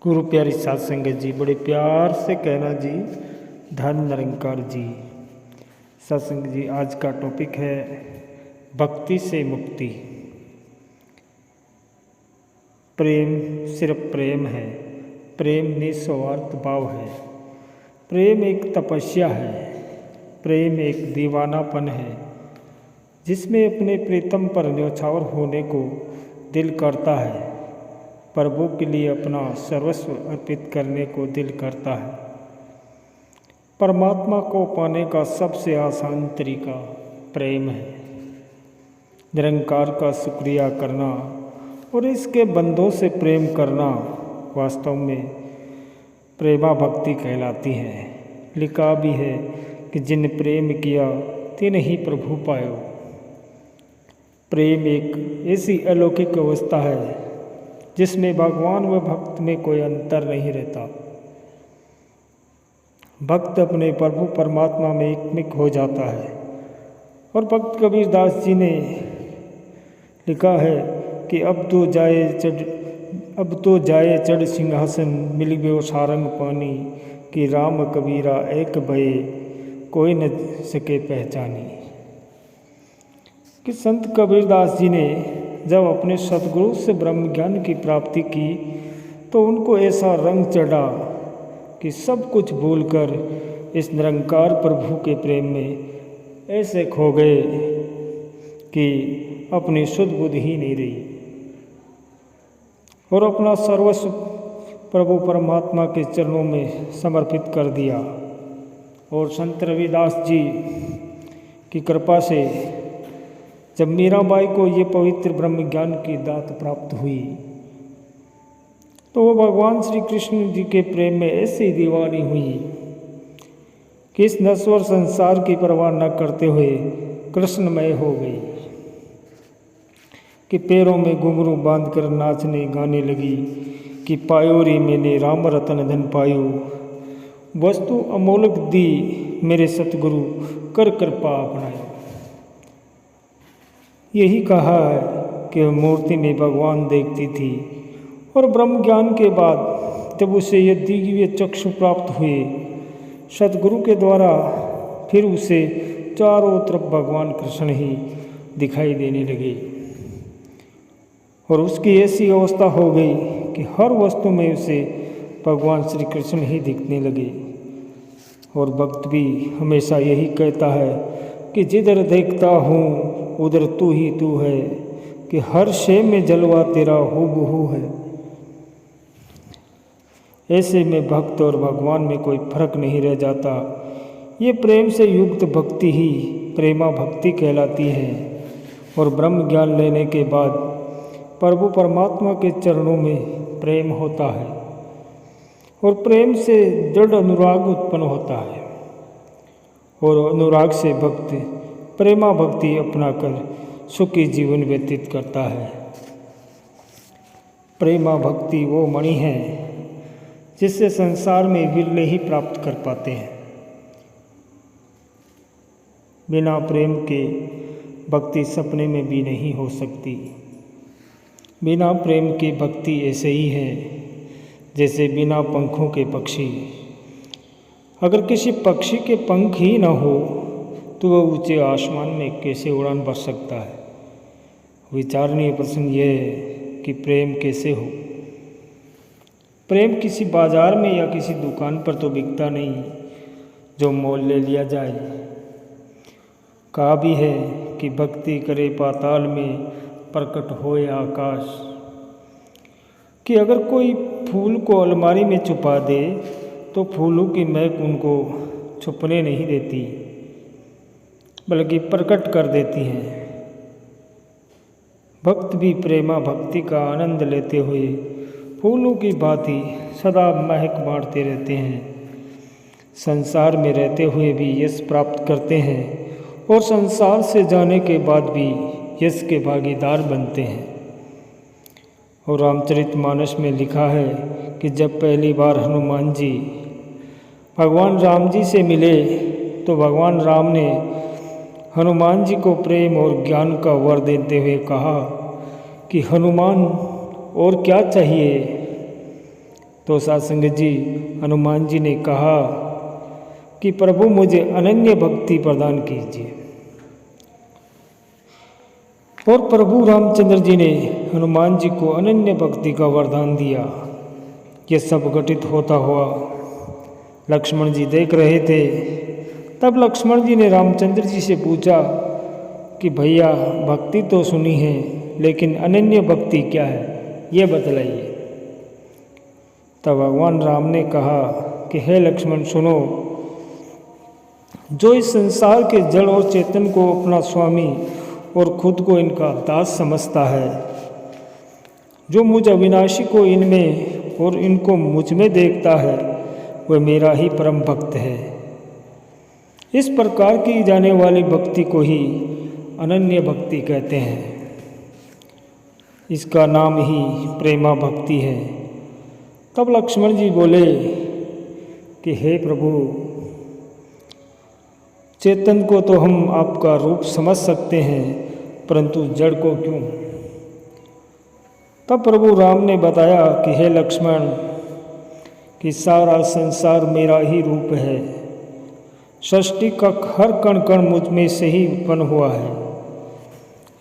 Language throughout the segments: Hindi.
गुरु प्यारी साध संगत जी, बड़े प्यार से कहना जी, धन निरंकार जी। सत्संग जी, आज का टॉपिक है भक्ति से मुक्ति। प्रेम सिर्फ प्रेम है, प्रेम निस्वार्थ भाव है, प्रेम एक तपस्या है, प्रेम एक दीवानापन है, जिसमें अपने प्रीतम पर न्यौछावर होने को दिल करता है, प्रभु के लिए अपना सर्वस्व अर्पित करने को दिल करता है। परमात्मा को पाने का सबसे आसान तरीका प्रेम है। निरंकार का शुक्रिया करना और इसके बंदों से प्रेम करना वास्तव में प्रेमा भक्ति कहलाती है। लिखा भी है कि जिन प्रेम किया तिन ही प्रभु पायो। प्रेम एक ऐसी अलौकिक अवस्था है जिसमें भगवान व भक्त में कोई अंतर नहीं रहता। भक्त अपने प्रभु परमात्मा में एकमिक हो जाता है। और भक्त कबीरदास जी ने लिखा है कि अब तो जाए चढ़ सिंहासन, मिल गयो सारंग पानी, कि राम कबीरा एक भये, कोई न सके पहचानी। कि संत कबीरदास जी ने जब अपने सतगुरु से ब्रह्म ज्ञान की प्राप्ति की तो उनको ऐसा रंग चढ़ा कि सब कुछ भूलकर इस निरंकार प्रभु के प्रेम में ऐसे खो गए कि अपनी शुद्ध बुद्धि ही नहीं रही और अपना सर्वस्व प्रभु परमात्मा के चरणों में समर्पित कर दिया। और संत रविदास जी की कृपा से जब मीराबाई को ये पवित्र ब्रह्म ज्ञान की दात प्राप्त हुई तो वो भगवान श्री कृष्ण जी के प्रेम में ऐसी दीवानी हुई कि इस नश्वर संसार की परवाह न करते हुए कृष्णमय हो गई। कि पैरों में घुंघरू बांधकर नाचने गाने लगी कि पायो रे मैंने राम रतन धन पायो, वस्तु अमोलक दी मेरे सतगुरु, कर कृपा अपनायो। यही कहा है कि मूर्ति में भगवान देखती थी और ब्रह्म ज्ञान के बाद जब उसे ये दिव्य चक्षु प्राप्त हुए सतगुरु के द्वारा, फिर उसे चारों तरफ भगवान कृष्ण ही दिखाई देने लगे और उसकी ऐसी अवस्था हो गई कि हर वस्तु में उसे भगवान श्री कृष्ण ही दिखने लगे। और भक्त भी हमेशा यही कहता है कि जिधर देखता हूँ उधर तू ही तू है, कि हर शे में जलवा तेरा हूबहू है। ऐसे में भक्त और भगवान में कोई फर्क नहीं रह जाता। ये प्रेम से युक्त भक्ति ही प्रेमा भक्ति कहलाती है। और ब्रह्म ज्ञान लेने के बाद प्रभु परमात्मा के चरणों में प्रेम होता है और प्रेम से दृढ़ अनुराग उत्पन्न होता है और अनुराग से भक्त प्रेमा भक्ति अपनाकर सुखी जीवन व्यतीत करता है। प्रेमा भक्ति वो मणि है जिससे संसार में विरले ही प्राप्त कर पाते हैं। बिना प्रेम के भक्ति सपने में भी नहीं हो सकती। बिना प्रेम की भक्ति ऐसे ही है जैसे बिना पंखों के पक्षी। अगर किसी पक्षी के पंख ही न हो तो वह ऊंचे आसमान में कैसे उड़ान भर सकता है। विचारणीय प्रश्न यह है कि प्रेम कैसे हो। प्रेम किसी बाजार में या किसी दुकान पर तो बिकता नहीं जो मोल ले लिया जाए। कहा भी है कि भक्ति करे पाताल में, प्रकट होए आकाश। कि अगर कोई फूल को अलमारी में छुपा दे तो फूलों की महक उनको छुपने नहीं देती बल्कि प्रकट कर देती हैं। भक्त भी प्रेमा भक्ति का आनंद लेते हुए फूलों की भांति सदा महक बांटते रहते हैं। संसार में रहते हुए भी यश प्राप्त करते हैं और संसार से जाने के बाद भी यश के भागीदार बनते हैं। और रामचरितमानस में लिखा है कि जब पहली बार हनुमान जी भगवान राम जी से मिले तो भगवान राम ने हनुमान जी को प्रेम और ज्ञान का वर देते हुए कहा कि हनुमान और क्या चाहिए। तो सत्संग जी हनुमान जी ने कहा कि प्रभु मुझे अनन्य भक्ति प्रदान कीजिए। और प्रभु रामचंद्र जी ने हनुमान जी को अनन्य भक्ति का वरदान दिया। ये सब घटित होता हुआ लक्ष्मण जी देख रहे थे। तब लक्ष्मण जी ने रामचंद्र जी से पूछा कि भैया भक्ति तो सुनी है, लेकिन अनन्य भक्ति क्या है, ये बतलाइए। तब भगवान राम ने कहा कि हे लक्ष्मण सुनो, जो इस संसार के जड़ और चेतन को अपना स्वामी और खुद को इनका दास समझता है, जो मुझ अविनाशी को इनमें और इनको मुझ में देखता है, वह मेरा ही परम भक्त है। इस प्रकार की जाने वाली भक्ति को ही अनन्य भक्ति कहते हैं। इसका नाम ही प्रेमा भक्ति है। तब लक्ष्मण जी बोले कि हे प्रभु, चेतन को तो हम आपका रूप समझ सकते हैं, परंतु जड़ को क्यों। तब प्रभु राम ने बताया कि हे लक्ष्मण, कि सारा संसार मेरा ही रूप है। सृष्टि का हर कण कण मुझ में से ही उत्पन्न हुआ है,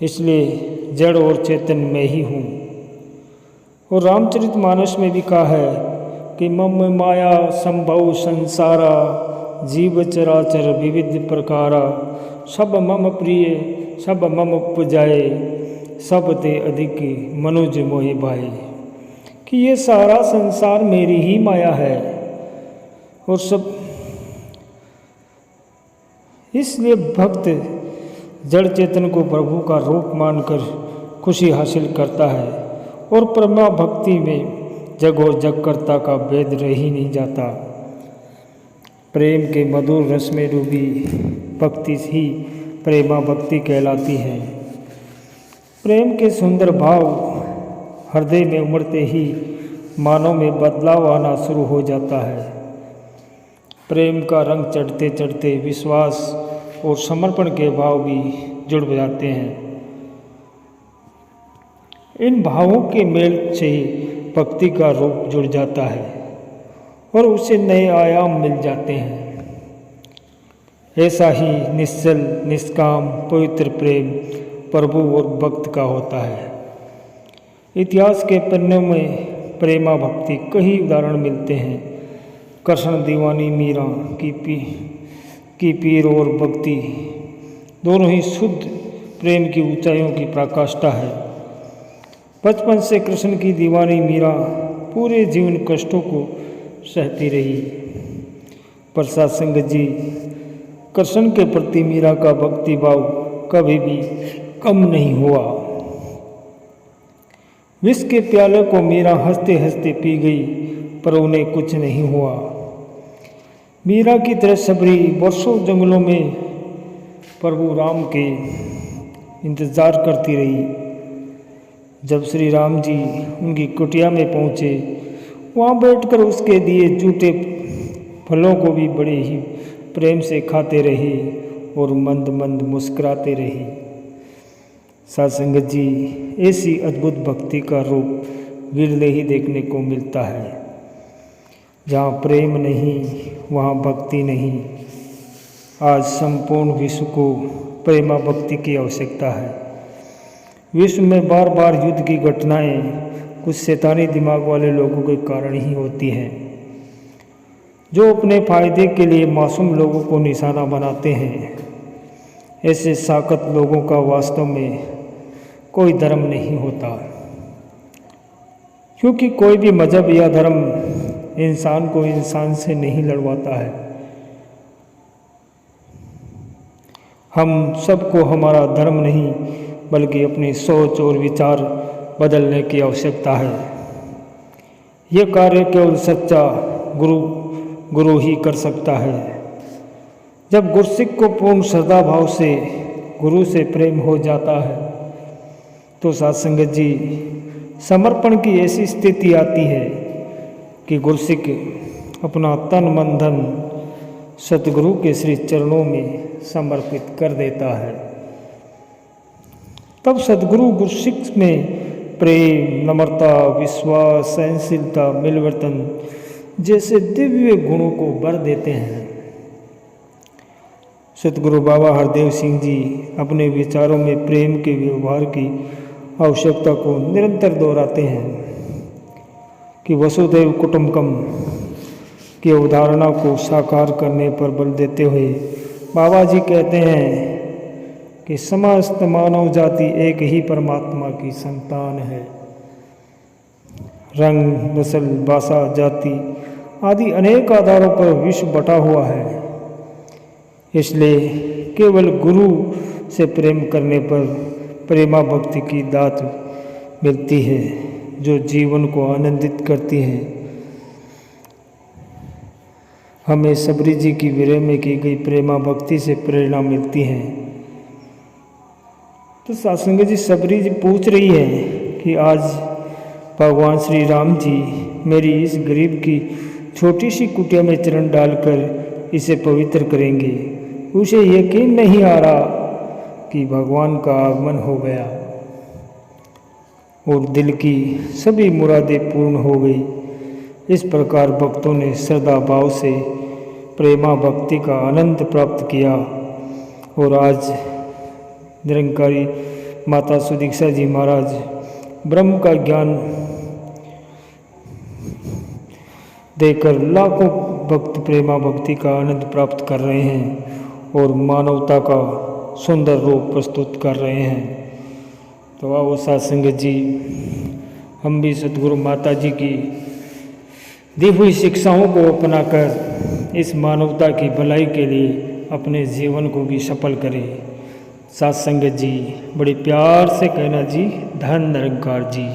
इसलिए जड़ और चेतन मैं ही हूँ। और रामचरितमानस में भी कहा है कि मम माया संभव संसारा, जीव चराचर विविध प्रकारा, सब मम प्रिय सब मम उपजाए, सब ते अधिक मनुज मोहि भाए। कि ये सारा संसार मेरी ही माया है और सब, इसलिए भक्त जड़ चेतन को प्रभु का रूप मानकर खुशी हासिल करता है और प्रेमा भक्ति में जग और जगकर्ता का भेद रह ही नहीं जाता। प्रेम के मधुर रस में डूबी भक्ति ही प्रेमा भक्ति कहलाती है। प्रेम के सुंदर भाव हृदय में उमड़ते ही मानव में बदलाव आना शुरू हो जाता है। प्रेम का रंग चढ़ते चढ़ते विश्वास और समर्पण के भाव भी जुड़ जाते हैं। इन भावों के मेल से भक्ति का रूप जुड़ जाता है और उसे नए आयाम मिल जाते हैं। ऐसा ही निश्चल निष्काम पवित्र प्रेम प्रभु और भक्त का होता है। इतिहास के पन्नों में प्रेमा भक्ति कई उदाहरण मिलते हैं। कृष्ण दीवानी मीरा की पीर और भक्ति दोनों ही शुद्ध प्रेम की ऊंचाइयों की पराकाष्ठा है। बचपन से कृष्ण की दीवानी मीरा पूरे जीवन कष्टों को सहती रही। प्रसाद संगत जी, कृष्ण के प्रति मीरा का भक्ति भाव कभी भी कम नहीं हुआ। विष के प्याले को मीरा हंसते हंसते पी गई, पर उन्हें कुछ नहीं हुआ। मीरा की तरह सबरी वर्षों जंगलों में प्रभु राम के इंतजार करती रही। जब श्री राम जी उनकी कुटिया में पहुँचे, वहाँ बैठकर उसके दिए जूटे फलों को भी बड़े ही प्रेम से खाते रहे और मंद मंद मुस्कुराते रहे। सत्संगत जी, ऐसी अद्भुत भक्ति का रूप विरले ही देखने को मिलता है। जहाँ प्रेम नहीं वहाँ भक्ति नहीं। आज संपूर्ण विश्व को प्रेमा भक्ति की आवश्यकता है। विश्व में बार बार युद्ध की घटनाएं कुछ शैतानी दिमाग वाले लोगों के कारण ही होती हैं, जो अपने फायदे के लिए मासूम लोगों को निशाना बनाते हैं। ऐसे साकत लोगों का वास्तव में कोई धर्म नहीं होता, क्योंकि कोई भी मजहब या धर्म इंसान को इंसान से नहीं लड़वाता है। हम सबको हमारा धर्म नहीं बल्कि अपनी सोच और विचार बदलने की आवश्यकता है। ये कार्य केवल सच्चा गुरु ही कर सकता है। जब गुरसिक को पूर्ण श्रद्धा भाव से गुरु से प्रेम हो जाता है, तो सत्संगत जी समर्पण की ऐसी स्थिति आती है कि गुरसिक अपना तन मन धन सतगुरु के श्री चरणों में समर्पित कर देता है। तब सतगुरु गुरसिक में प्रेम, नम्रता, विश्वास, सहनशीलता, मिलवर्तन जैसे दिव्य गुणों को बर देते हैं। सतगुरु बाबा हरदेव सिंह जी अपने विचारों में प्रेम के व्यवहार की आवश्यकता को निरंतर दोहराते हैं कि वसुधैव कुटुंबकम की अवधारणा को साकार करने पर बल देते हुए बाबा जी कहते हैं कि समस्त मानव जाति एक ही परमात्मा की संतान है। रंग, नस्ल, भाषा, जाति आदि अनेक आधारों पर विश्व बटा हुआ है। इसलिए केवल गुरु से प्रेम करने पर प्रेमा भक्ति की दात मिलती है जो जीवन को आनंदित करती है। हमें सबरी जी की विरह में की गई प्रेमा भक्ति से प्रेरणा मिलती है। तो सत्संग जी सबरी जी पूछ रही है कि आज भगवान श्री राम जी मेरी इस गरीब की छोटी सी कुटिया में चरण डालकर इसे पवित्र करेंगे। उसे यकीन नहीं आ रहा कि भगवान का आगमन हो गया और दिल की सभी मुरादें पूर्ण हो गई। इस प्रकार भक्तों ने श्रद्धा भाव से प्रेमा भक्ति का आनंद प्राप्त किया और आज निरंकारी माता सुदीक्षा जी महाराज ब्रह्म का ज्ञान देकर लाखों भक्त प्रेमा भक्ति का आनंद प्राप्त कर रहे हैं और मानवता का सुंदर रूप प्रस्तुत कर रहे हैं। तो आओ सत्संगत जी, हम भी सतगुरु माता जी की दी हुई शिक्षाओं को अपनाकर इस मानवता की भलाई के लिए अपने जीवन को भी सफल करें। सत्संगत जी बड़े प्यार से कहना जी, धन निरंकार जी।